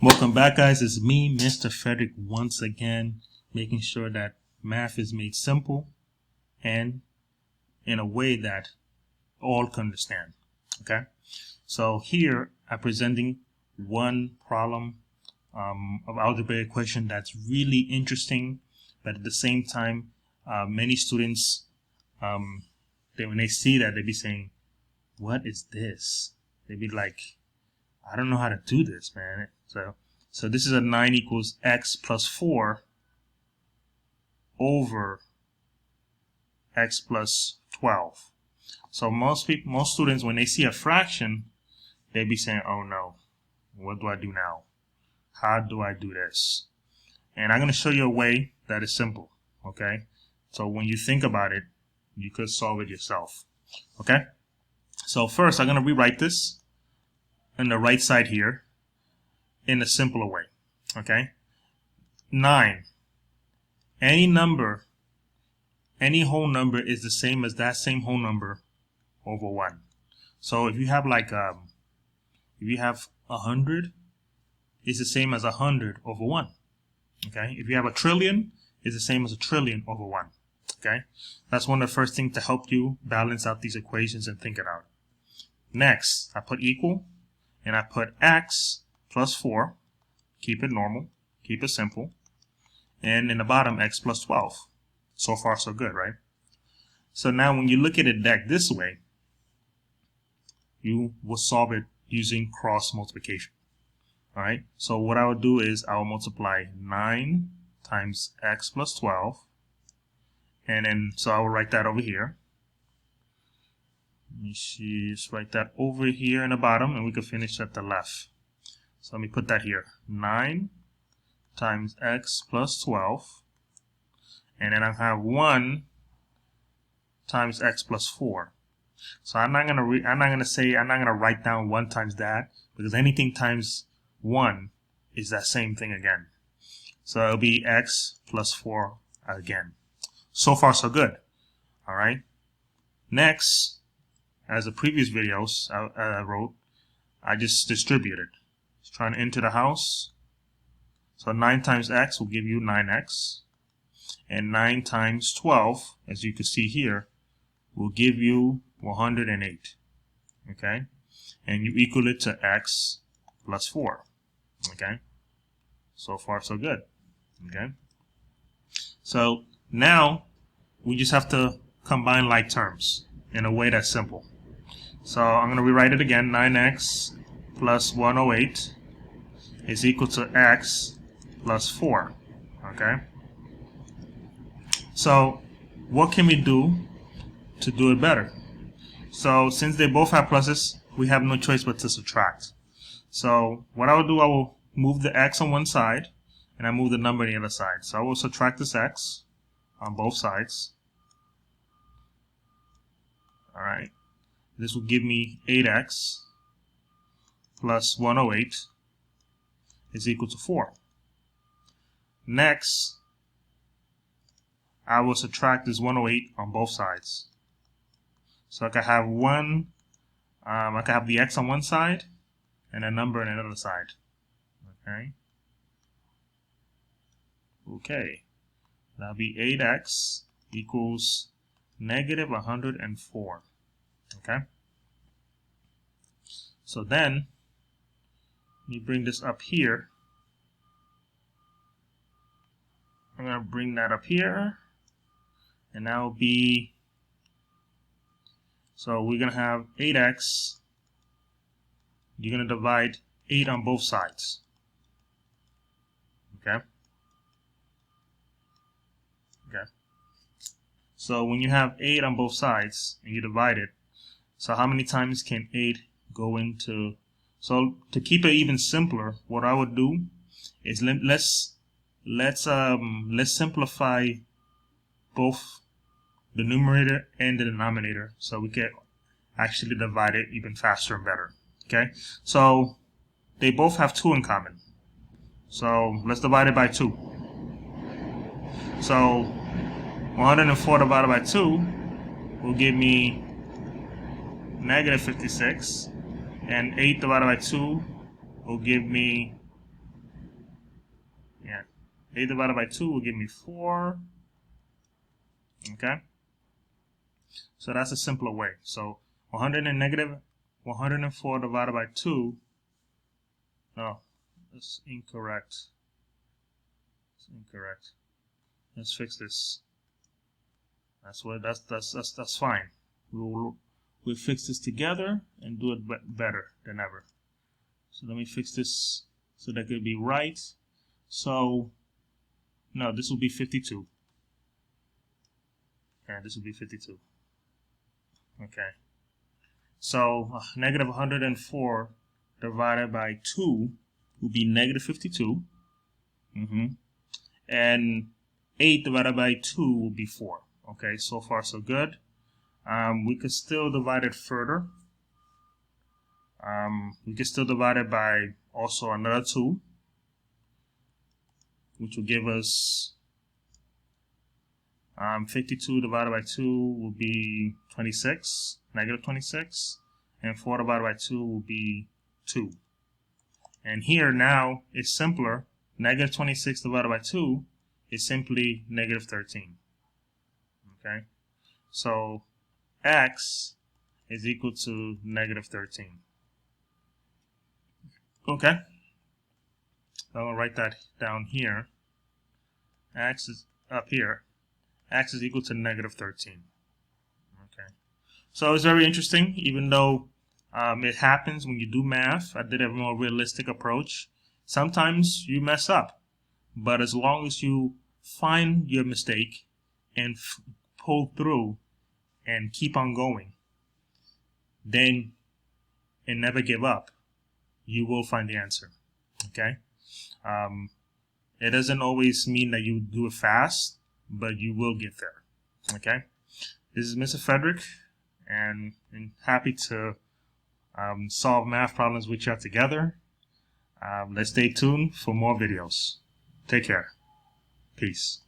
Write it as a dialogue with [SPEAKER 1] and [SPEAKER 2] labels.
[SPEAKER 1] Welcome back, guys. It's me, Mr. Frederick, once again, making sure that math is made simple and in a way that all can understand. Okay, so here I'm presenting one problem of algebraic equation that's really interesting, but at the same time, many students, when they see that, they be saying, "What is this?" They be like, "I don't know how to do this, man." So this is a 9 equals x plus 4 over x plus 12. So most students, when they see a fraction, they be saying, "Oh no, what do I do now? How do I do this?" And I'm going to show you a way that is simple. Okay, so when you think about it, you could solve it yourself. Okay, so first I'm going to rewrite this on the right side here in a simpler way. Okay, 9. Any number, any whole number is the same as that same whole number over 1. So if you have like if you have 100, it's the same as 100 over 1. Okay, if you have a trillion, it's the same as a trillion over 1. Okay, that's one of the first things to help you balance out these equations and think it out. Next, I put equal, and I put x plus 4. Keep it normal, keep it simple. And in the bottom, x plus 12. So far, so good, right? So now when you look at it back this way, you will solve it using cross multiplication. All right, so what I would do is I will multiply 9 times x plus 12. And then, so I will write that over here. Let me see, just write that over here in the bottom, and we can finish at the left. So let me put that here. 9 times x plus 12. And then I have 1 times x plus 4. So I'm not gonna write down 1 times that, because anything times 1 is that same thing again. So it'll be x plus 4 again. So far, so good. All right. Next, as the previous videos I wrote, I just distributed. Just trying to enter the house. So 9 times x will give you 9x. And 9 times 12, as you can see here, will give you 108. Okay? And you equal it to x plus 4. Okay? So far, so good. Okay? So now we just have to combine like terms in a way that's simple. So I'm going to rewrite it again. 9x plus 108 is equal to x plus 4. Okay? So what can we do to do it better? So since they both have pluses, we have no choice but to subtract. So what I will do, I will move the x on one side, and I move the number on the other side. So I will subtract this x on both sides. All right. This will give me 8x plus 108 is equal to 4. Next, I will subtract this 108 on both sides. So I can have I can have the x on one side and a number on the other side. Okay. Okay. That'll be 8x equals negative 104. Okay. So then, let me bring this up here. I'm going to bring that up here. And that will be, so we're going to have 8x. You're going to divide 8 on both sides. Okay. Okay. So when you have 8 on both sides and you divide it, so how many times can 8 go into? So to keep it even simpler, what I would do is let's simplify both the numerator and the denominator, so we can actually divide it even faster and better. Okay, so they both have 2 in common. So let's divide it by 2. So 104 divided by 2 will give me negative 56, and 8 divided by 2 will give me 8 divided by 2 will give me 4. Okay? So that's a simpler way. So 100 and negative 104 divided by 2. No, that's incorrect. It's incorrect. Let's fix this. That's fine. We'll fix this together and do it better than ever. So let me fix this so that could be right. So no, this will be 52. Okay, this will be 52. Okay. So negative 104 divided by 2 will be negative 52. And 8 divided by 2 will be 4. Okay, so far so good. We could still divide it further. We could still divide it by also another 2, which will give us 52 divided by 2 will be 26, negative 26, and 4 divided by 2 will be 2. And here now it's simpler. Negative 26 divided by 2 is simply negative 13. Okay, so x is equal to negative 13. Okay, I'll write that down here. X is up here. X is equal to negative 13. Okay, so it's very interesting, even though it happens when you do math. I did a more realistic approach. Sometimes you mess up, but as long as you find your mistake and pull through and keep on going, then and never give up, you will find the answer. Okay, it doesn't always mean that you do it fast, but you will get there. Okay, this is Mr. Frederick, and I'm happy to solve math problems with you together. Let's stay tuned for more videos. Take care. Peace.